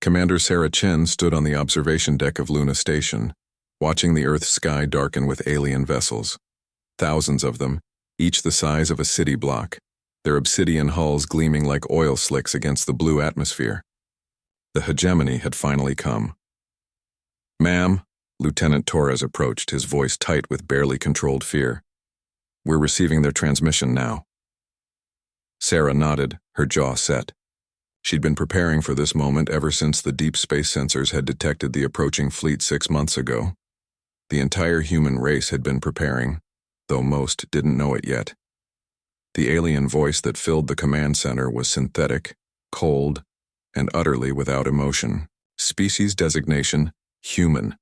Commander Sarah Chen stood on the observation deck of Luna Station, watching the Earth's sky darken with alien vessels. Thousands of them, each the size of a city block, their obsidian hulls gleaming like oil slicks against the blue atmosphere. The hegemony had finally come. "Ma'am," Lieutenant Torres approached, his voice tight with barely controlled fear. "We're receiving their transmission now." Sarah nodded, her jaw set. She'd been preparing for this moment ever since the deep space sensors had detected the approaching fleet 6 months ago. The entire human race had been preparing, though most didn't know it yet. The alien voice that filled the command center was synthetic, cold, and utterly without emotion. Species designation, human.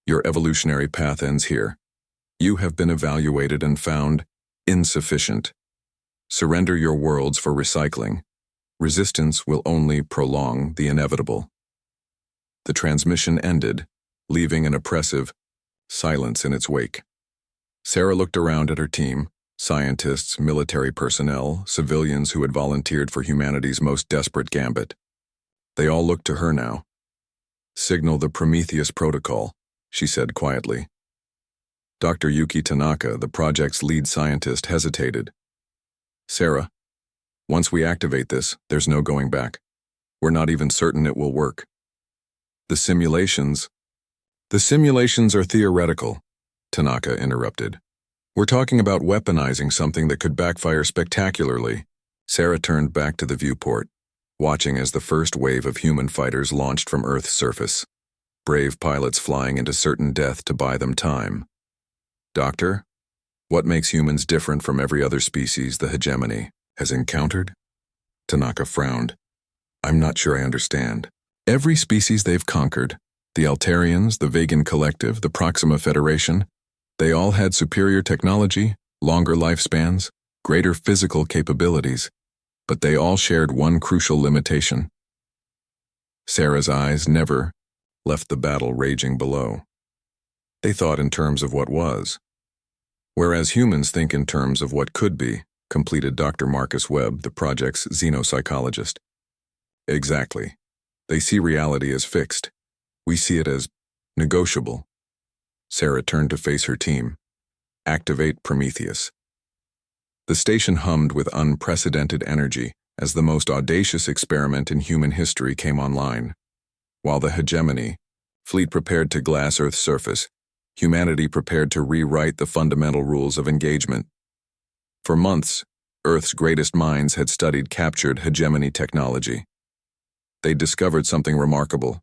Your evolutionary path ends here. You have been evaluated and found insufficient. Surrender your worlds for recycling. Resistance will only prolong the inevitable. The transmission ended, leaving an oppressive silence in its wake. Sarah looked around at her team, scientists, military personnel, civilians who had volunteered for humanity's most desperate gambit. They all looked to her now. "Signal the Prometheus Protocol," she said quietly. Dr. Yuki Tanaka, the project's lead scientist, hesitated. "Sarah, once we activate this, there's no going back. We're not even certain it will work. The simulations are theoretical," Tanaka interrupted. "We're talking about weaponizing something that could backfire spectacularly." Sarah turned back to the viewport, watching as the first wave of human fighters launched from Earth's surface, brave pilots flying into certain death to buy them time. "Doctor, what makes humans different from every other species the hegemony has encountered?" Tanaka frowned. "I'm not sure I understand. Every species they've conquered, the Altarians, the Vegan Collective, the Proxima Federation, they all had superior technology, longer lifespans, greater physical capabilities, but they all shared one crucial limitation." Sarah's eyes never left the battle raging below. They thought in terms of what was, whereas humans think in terms of what could be, completed Dr. Marcus Webb, the project's xenopsychologist. "Exactly. They see reality as fixed. We see it as negotiable." Sarah turned to face her team. "Activate Prometheus." The station hummed with unprecedented energy as the most audacious experiment in human history came online. While the hegemony, fleet prepared to glass Earth's surface, humanity prepared to rewrite the fundamental rules of engagement. For months, Earth's greatest minds had studied captured hegemony technology. They discovered something remarkable.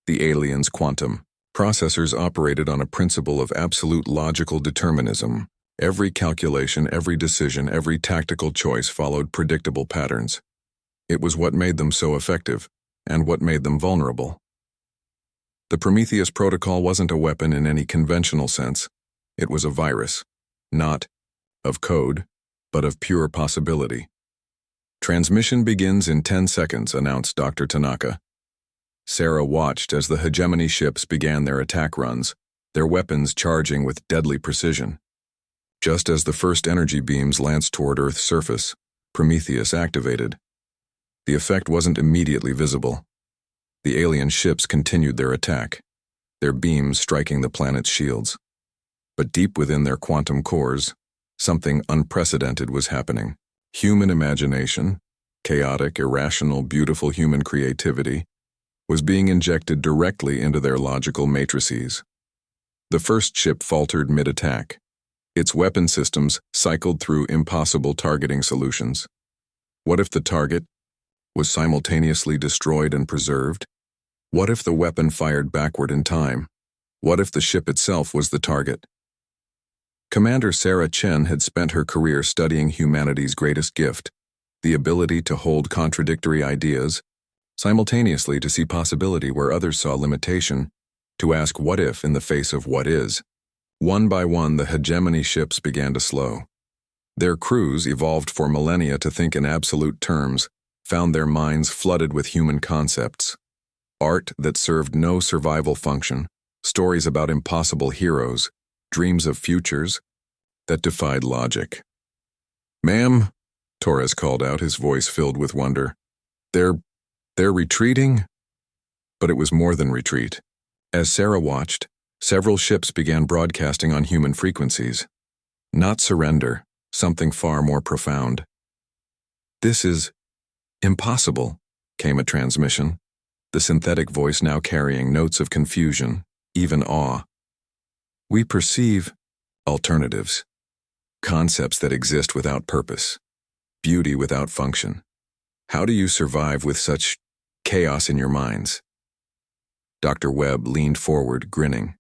The aliens' quantum processors operated on a principle of absolute logical determinism. Every calculation, every decision, every tactical choice followed predictable patterns. It was what made them so effective, and what made them vulnerable. The Prometheus Protocol wasn't a weapon in any conventional sense. It was a virus, not of code, but of pure possibility. "Transmission begins in 10 seconds, announced Dr. Tanaka. Sarah watched as the hegemony ships began their attack runs, their weapons charging with deadly precision. Just as the first energy beams lanced toward Earth's surface, Prometheus activated. The effect wasn't immediately visible. The alien ships continued their attack, their beams striking the planet's shields. But deep within their quantum cores, something unprecedented was happening. Human imagination, chaotic, irrational, beautiful human creativity, was being injected directly into their logical matrices. The first ship faltered mid-attack. Its weapon systems cycled through impossible targeting solutions. What if the target was simultaneously destroyed and preserved? What if the weapon fired backward in time? What if the ship itself was the target? Commander Sarah Chen had spent her career studying humanity's greatest gift, the ability to hold contradictory ideas, simultaneously to see possibility where others saw limitation, to ask what if in the face of what is. One by one, the hegemony ships began to slow. Their crews, evolved for millennia to think in absolute terms, found their minds flooded with human concepts. Art that served no survival function, stories about impossible heroes, dreams of futures that defied logic. "Ma'am," Torres called out, his voice filled with wonder. They're retreating?" But it was more than retreat. As Sarah watched, several ships began broadcasting on human frequencies. Not surrender, something far more profound. "This is impossible," came a transmission, the synthetic voice now carrying notes of confusion, even awe. "We perceive alternatives, concepts that exist without purpose, beauty without function. How do you survive with such chaos in your minds?" Dr. Webb leaned forward, grinning.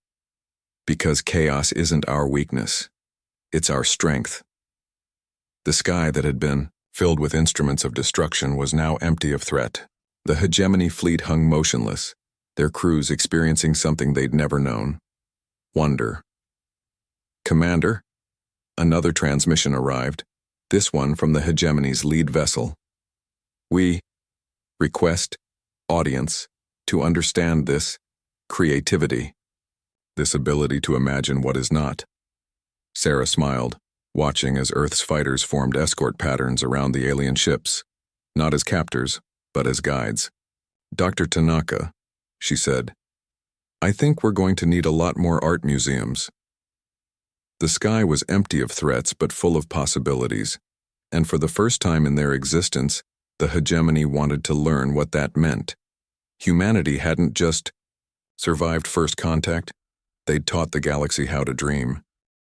"Because chaos isn't our weakness. It's our strength." The sky that had been filled with instruments of destruction was now empty of threat. The hegemony fleet hung motionless, their crews experiencing something they'd never known: wonder. "Commander?" Another transmission arrived, this one from the hegemony's lead vessel. "We request audience to understand this creativity, this ability to imagine what is not." Sarah smiled, watching as Earth's fighters formed escort patterns around the alien ships, not as captors, but as guides. "Dr. Tanaka," she said, "I think we're going to need a lot more art museums." The sky was empty of threats but full of possibilities, and for the first time in their existence, the hegemony wanted to learn what that meant. Humanity hadn't just survived first contact, they'd taught the galaxy how to dream.